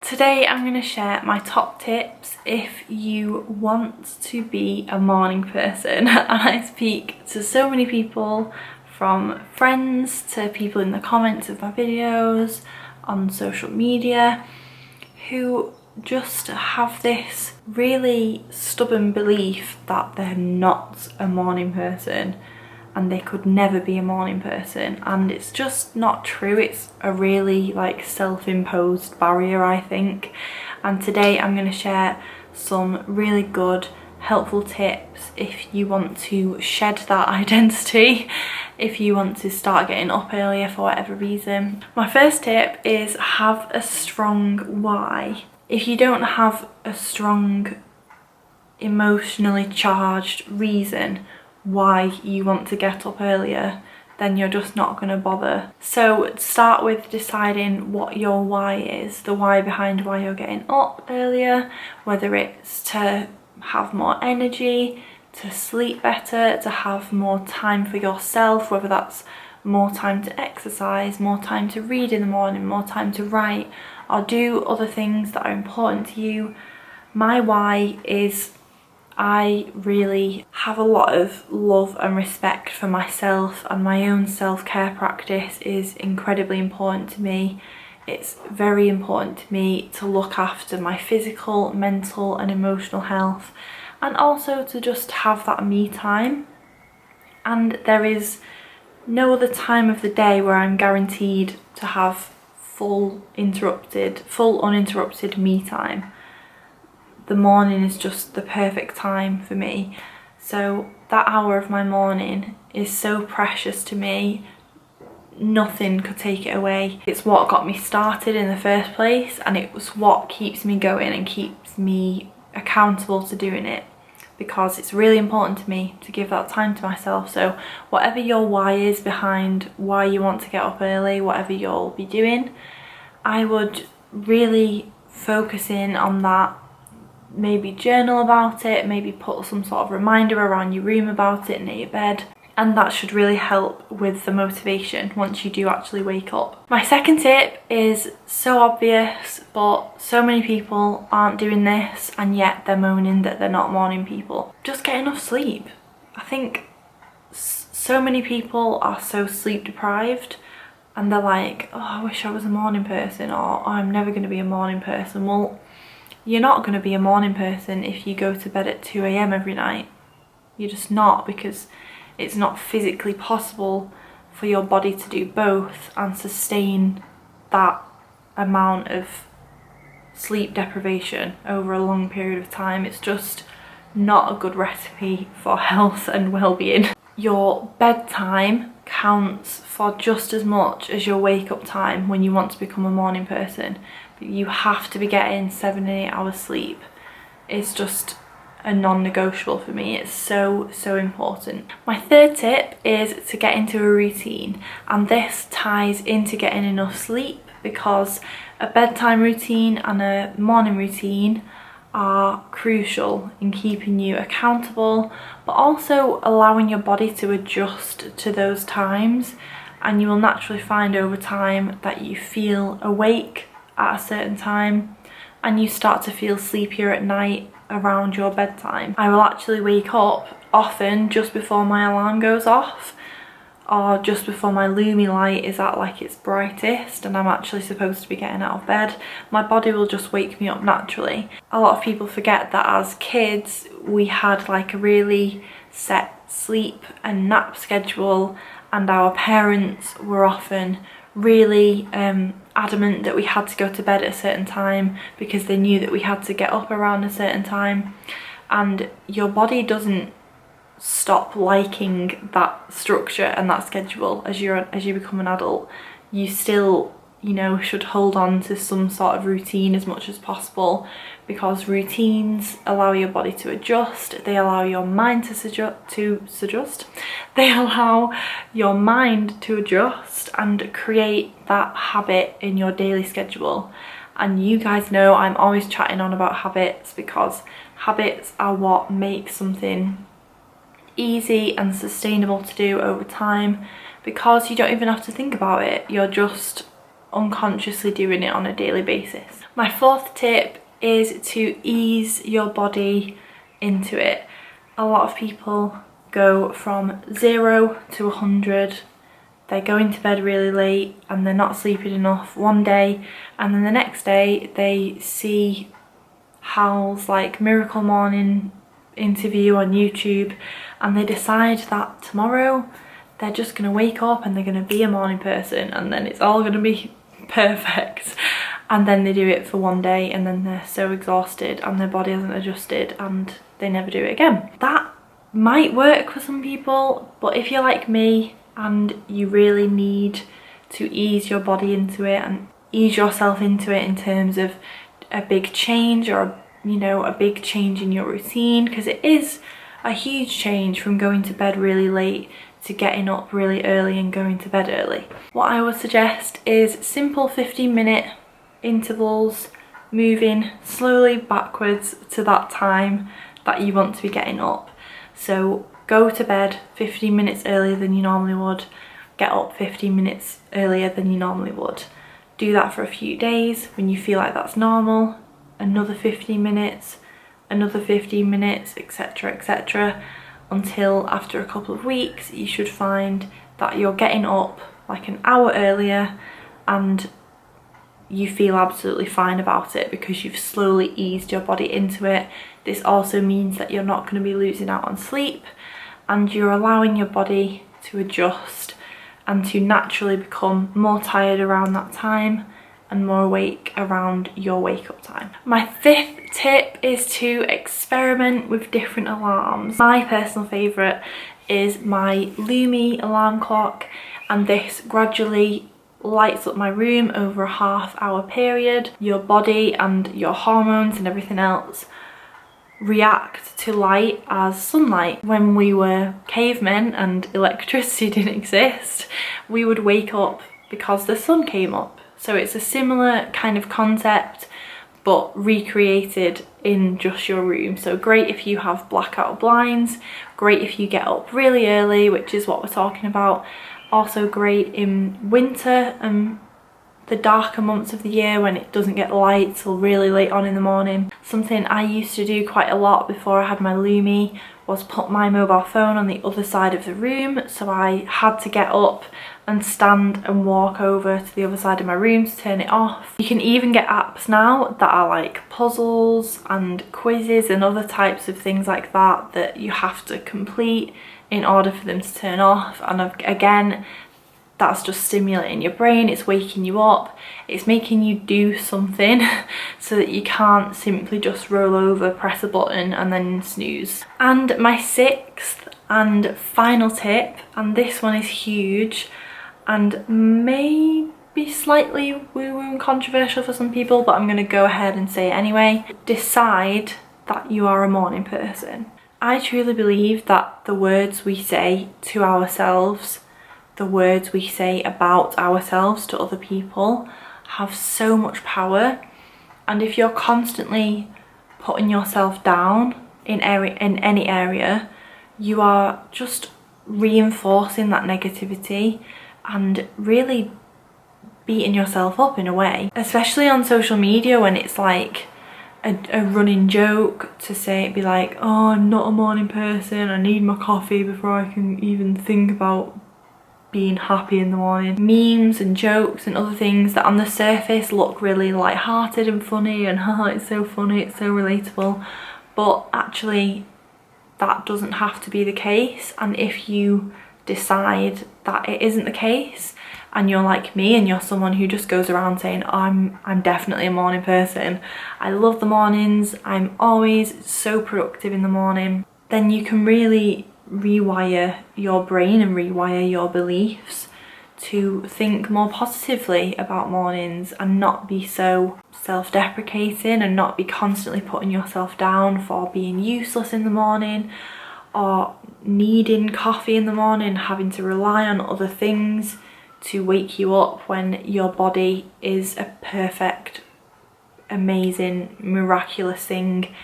Today I'm going to share my top tips if you want to be a morning person. And I speak to so many people, from friends to people in the comments of my videos on social media, who just have this really stubborn belief that they're not a morning person and they could never be a morning person, and it's just not true. It's a really self-imposed barrier, I think. And today I'm going to share some really good helpful tips if you want to shed that identity, if you want to start getting up earlier for whatever reason. My first tip is have a strong why. If you don't have a strong emotionally charged reason why you want to get up earlier, then you're just not going to bother. So start with deciding what your why is, the why behind why you're getting up earlier, whether it's to have more energy, to sleep better, to have more time for yourself, whether that's more time to exercise, more time to read in the morning, more time to write, or do other things that are important to you. My why is I really have a lot of love and respect for myself, and my own self-care practice is incredibly important to me. It's very important to me to look after my physical, mental and emotional health, and also to just have that me time. And there is no other time of the day where I'm guaranteed to have full uninterrupted me time. The morning is just the perfect time for me. So that hour of my morning is so precious to me. Nothing could take it away. It's what got me started in the first place, and it was what keeps me going and keeps me accountable to doing it, because it's really important to me to give that time to myself. So whatever your why is behind why you want to get up early, whatever you'll be doing, I would really focus in on that. Maybe journal about it, maybe put some sort of reminder around your room about it near your bed, and that should really help with the motivation once you do actually wake up. My second tip is so obvious, but so many people aren't doing this, and yet they're moaning that they're not morning people. Just get enough sleep. I think so many people are so sleep deprived, and they're like, oh, I wish I was a morning person, or oh, I'm never going to be a morning person. Well, you're not going to be a morning person if you go to bed at 2 AM every night. You're just not, because it's not physically possible for your body to do both and sustain that amount of sleep deprivation over a long period of time. It's just not a good recipe for health and well-being. Your bedtime counts for just as much as your wake-up time when you want to become a morning person. You have to be getting 7 and 8 hours sleep. It's just a non-negotiable for me. It's so important. My third tip is to get into a routine, and this ties into getting enough sleep, because a bedtime routine and a morning routine are crucial in keeping you accountable, but also allowing your body to adjust to those times. And you will naturally find over time that you feel awake at a certain time, and you start to feel sleepier at night around your bedtime. I will actually wake up often just before my alarm goes off, or just before my Lumi light is at its brightest and I'm actually supposed to be getting out of bed. My body will just wake me up naturally. A lot of people forget that as kids we had a really set sleep and nap schedule, and our parents were often really adamant that we had to go to bed at a certain time because they knew that we had to get up around a certain time. And your body doesn't stop liking that structure and that schedule as you become an adult. You still, should hold on to some sort of routine as much as possible, because routines allow your body to adjust, they allow your mind they allow your mind to adjust and create that habit in your daily schedule. And you guys know I'm always chatting on about habits, because habits are what make something easy and sustainable to do over time, because you don't even have to think about it. You're just unconsciously doing it on a daily basis. My fourth tip is to ease your body into it. A lot of people go from 0 to 100. They're going to bed really late and they're not sleeping enough one day, and then the next day they see Hal's like miracle morning interview on YouTube and they decide that tomorrow they're just going to wake up and they're going to be a morning person, and then it's all going to be perfect. And then they do it for one day and then they're so exhausted and their body hasn't adjusted and they never do it again. That might work for some people, but if you're like me and you really need to ease your body into it and ease yourself into it in terms of a big change, or you know, a big change in your routine, because it is a huge change from going to bed really late to getting up really early and going to bed early. What I would suggest is simple 15-minute intervals, moving slowly backwards to that time that you want to be getting up. So go to bed 15 minutes earlier than you normally would, get up 15 minutes earlier than you normally would. Do that for a few days. When you feel like that's normal, another 15 minutes, another 15 minutes, etc, etc, until after a couple of weeks you should find that you're getting up like an hour earlier and you feel absolutely fine about it because you've slowly eased your body into it. This also means that you're not going to be losing out on sleep and you're allowing your body to adjust and to naturally become more tired around that time and more awake around your wake up time. My fifth tip is to experiment with different alarms. My personal favourite is my Lumi alarm clock, and this gradually lights up my room over a half-hour period. Your body and your hormones and everything else react to light as sunlight. When we were cavemen and electricity didn't exist, we would wake up because the sun came up. So it's a similar kind of concept but recreated in just your room. So great if you have blackout blinds, great if you get up really early, which is what we're talking about. Also great in winter and the darker months of the year when it doesn't get light till really late on in the morning. Something I used to do quite a lot before I had my Lumi was put my mobile phone on the other side of the room, so I had to get up and stand and walk over to the other side of my room to turn it off. You can even get apps now that are like puzzles and quizzes and other types of things like that that you have to complete in order for them to turn off, and again, that's just stimulating your brain, it's waking you up, it's making you do something so that you can't simply just roll over, press a button and then snooze. And my sixth and final tip, and this one is huge and maybe slightly woo-woo and controversial for some people, but I'm going to go ahead and say it anyway. Decide that you are a morning person. I truly believe that the words we say to ourselves, the words we say about ourselves to other people have so much power, and if you're constantly putting yourself down in any area, you are just reinforcing that negativity and really beating yourself up in a way, especially on social media when it's like a running joke to say, it'd be like, oh, I'm not a morning person, I need my coffee before I can even think about being happy in the morning. Memes and jokes and other things that on the surface look really light-hearted and funny and haha, it's so funny, it's so relatable, but actually that doesn't have to be the case. And if you decide that it isn't the case and you're like me and you're someone who just goes around saying, I'm definitely a morning person, I love the mornings, I'm always so productive in the morning, then you can really rewire your brain and rewire your beliefs to think more positively about mornings and not be so self-deprecating and not be constantly putting yourself down for being useless in the morning or needing coffee in the morning, having to rely on other things to wake you up when your body is a perfect, amazing, miraculous thing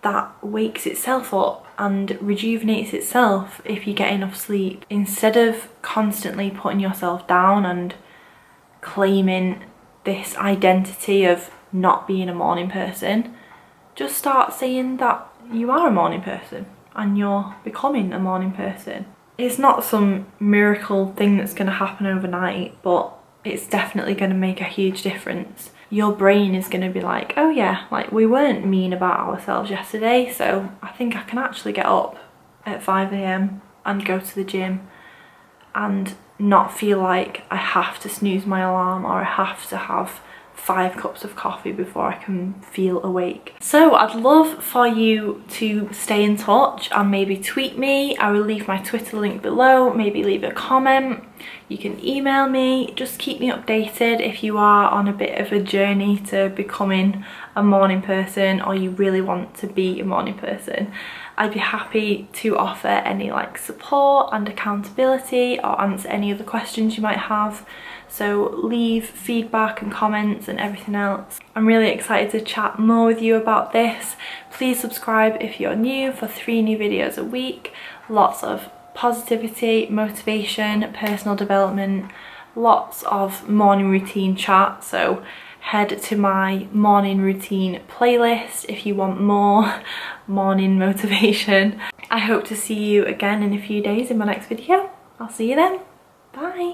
that wakes itself up and rejuvenates itself if you get enough sleep. Instead of constantly putting yourself down and claiming this identity of not being a morning person. Just start saying that you are a morning person and you're becoming a morning person. It's not some miracle thing that's going to happen overnight, but it's definitely going to make a huge difference. Your brain is going to be like, oh yeah, like we weren't mean about ourselves yesterday, so I think I can actually get up at 5 AM and go to the gym and not feel like I have to snooze my alarm or I have to have 5 cups of coffee before I can feel awake. So I'd love for you to stay in touch and maybe tweet me. I will leave my Twitter link below, maybe leave a comment. You can email me, just keep me updated if you are on a bit of a journey to becoming a morning person or you really want to be a morning person. I'd be happy to offer any like support and accountability or answer any other questions you might have. So leave feedback and comments and everything else. I'm really excited to chat more with you about this. Please subscribe if you're new for 3 new videos a week. Lots of positivity, motivation, personal development, lots of morning routine chat. So head to my morning routine playlist if you want more morning motivation. I hope to see you again in a few days in my next video. I'll see you then. Bye.